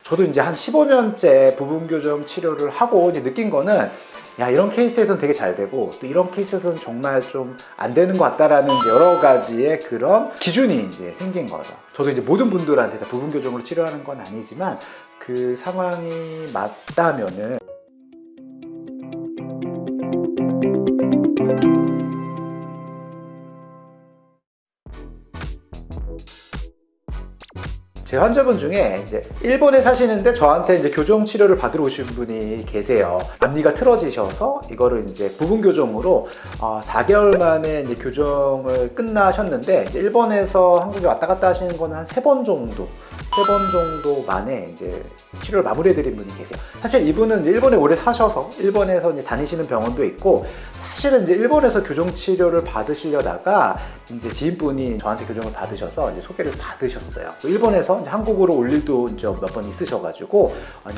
저도 이제 한 15년째 부분 교정 치료를 하고 이제 느낀 거는, 야, 이런 케이스에서는 되게 잘 되고 또 이런 케이스에서는 정말 좀 안 되는 것 같다라는 이제 여러 가지의 그런 기준이 이제 생긴 거죠. 저도 이제 모든 분들한테 다 부분 교정으로 치료하는 건 아니지만 그 상황이 맞다면은 제 환자분 중에 이제 일본에 사시는데 저한테 이제 교정 치료를 받으러 오신 분이 계세요. 앞니가 틀어지셔서 이거를 이제 부분 교정으로 4개월 만에 이제 교정을 끝나셨는데, 이제 일본에서 한국에 왔다 갔다 하시는 거는 한 3번 정도 만에 이제 치료를 마무리해드린 분이 계세요. 사실 이분은 이제 일본에 오래 사셔서 일본에서 이제 다니시는 병원도 있고, 사실은 이제 일본에서 교정 치료를 받으시려다가 이제 지인분이 저한테 교정을 받으셔서 이제 소개를 받으셨어요. 일본에서 이제 한국으로 올 일도 이제 몇 번 있으셔가지고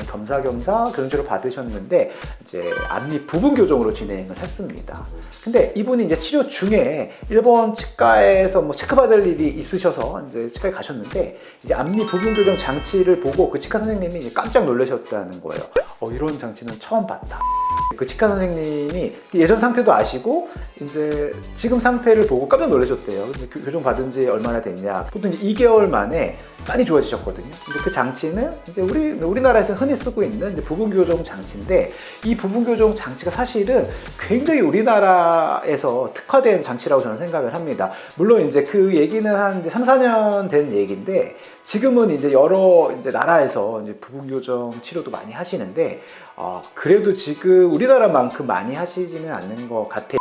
겸사겸사 교정 치료를 받으셨는데 이제 앞니 부분 교정으로 진행을 했습니다. 근데 이분이 이제 치료 중에 일본 치과에서 뭐 체크받을 일이 있으셔서 이제 치과에 가셨는데, 이제 앞니 부분 교정 장치를 보고 그 치과 선생님이 이제 깜짝 놀라셨다는 거예요. 이런 장치는 처음 봤다. 그 치과 선생님이 예전 상태도 아시고 이제 지금 상태를 보고 깜짝 놀라셨대요. 교정 받은 지 얼마나 됐냐? 보통 이제 2개월 만에 많이 좋아지셨거든요. 근데 그 장치는 이제 우리나라에서 흔히 쓰고 있는 이제 부분 교정 장치인데, 이 부분 교정 장치가 사실은 굉장히 우리나라에서 특화된 장치라고 저는 생각을 합니다. 물론 이제 그 얘기는 한 이제 3, 4년 된 얘기인데, 지금은 이제 여러 이제 나라에서 이제 부분 교정 치료도 많이 하시는데, 그래도 지금 우리나라만큼 많이 하시지는 않는 것 같아요.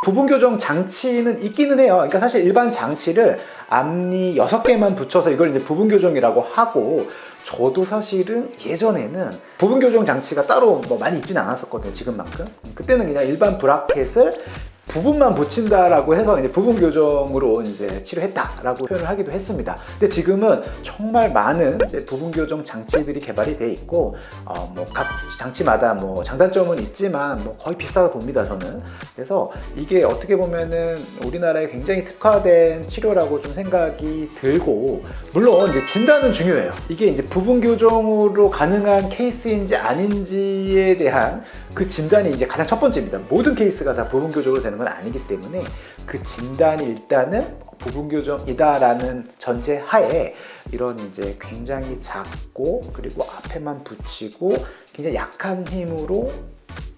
부분 교정 장치는 있기는 해요. 그러니까 사실 일반 장치를 앞니 6개만 붙여서 이걸 이제 부분 교정이라고 하고, 저도 사실은 예전에는 부분 교정 장치가 따로 뭐 많이 있지는 않았었거든요. 지금만큼. 그때는 그냥 일반 브라켓을 부분만 붙인다라고 해서 이제 부분 교정으로 이제 치료했다라고 표현을 하기도 했습니다. 근데 지금은 정말 많은 이제 부분 교정 장치들이 개발이 돼 있고, 뭐 각 장치마다 뭐 장단점은 있지만 뭐 거의 비슷하다 봅니다, 저는. 그래서 이게 어떻게 보면은 우리나라에 굉장히 특화된 치료라고 좀 생각이 들고, 물론 이제 진단은 중요해요. 이게 이제 부분 교정으로 가능한 케이스인지 아닌지에 대한 그 진단이 이제 가장 첫 번째입니다. 모든 케이스가 다 부분 교정으로 되는 건 아니기 때문에 그 진단이 일단은 부분 교정이다라는 전제 하에 이런 이제 굉장히 작고 그리고 앞에만 붙이고 굉장히 약한 힘으로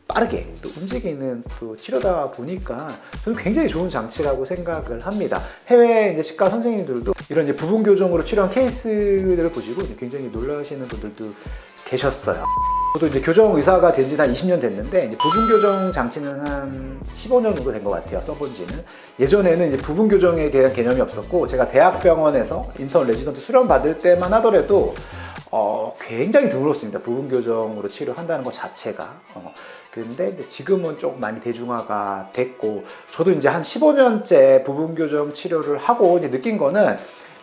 빠르게 또 움직이는 또 치료다 보니까 저는 굉장히 좋은 장치라고 생각을 합니다. 해외 이제 치과 선생님들도 이런 이제 부분 교정으로 치료한 케이스들을 보시고 굉장히 놀라시는 분들도 계셨어요. 저도 이제 교정 의사가 된 지는 한 20년 됐는데, 이제 부분 교정 장치는 한 15년 정도 된 것 같아요, 써본 지는. 예전에는 이제 부분 교정에 대한 개념이 없었고, 제가 대학병원에서 인턴 레지던트 수련 받을 때만 하더라도 굉장히 드물었습니다. 부분 교정으로 치료한다는 것 자체가. 그런데 지금은 조금 많이 대중화가 됐고, 저도 이제 한 15년째 부분 교정 치료를 하고 이제 느낀 거는,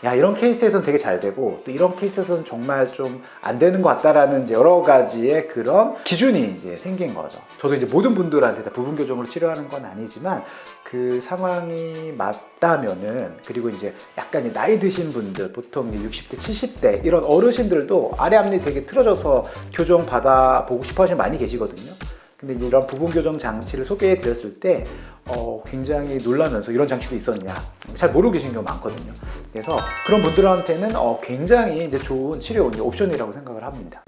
야, 이런 케이스에서는 되게 잘 되고 또 이런 케이스에서는 정말 좀 안 되는 것 같다라는 이제 여러 가지의 그런 기준이 이제 생긴 거죠. 저도 이제 모든 분들한테 다 부분 교정으로 치료하는 건 아니지만 그 상황이 맞다면은, 그리고 이제 약간 나이 드신 분들, 보통 60대, 70대 이런 어르신들도 아래 앞니 되게 틀어져서 교정 받아보고 싶어 하시는 많이 계시거든요. 근데 이제 이런 부분 교정 장치를 소개해 드렸을 때 굉장히 놀라면서 이런 장치도 있었냐, 잘 모르고 계신 경우가 많거든요. 그래서 그런 분들한테는 굉장히 이제 좋은 치료 옵션이라고 생각을 합니다.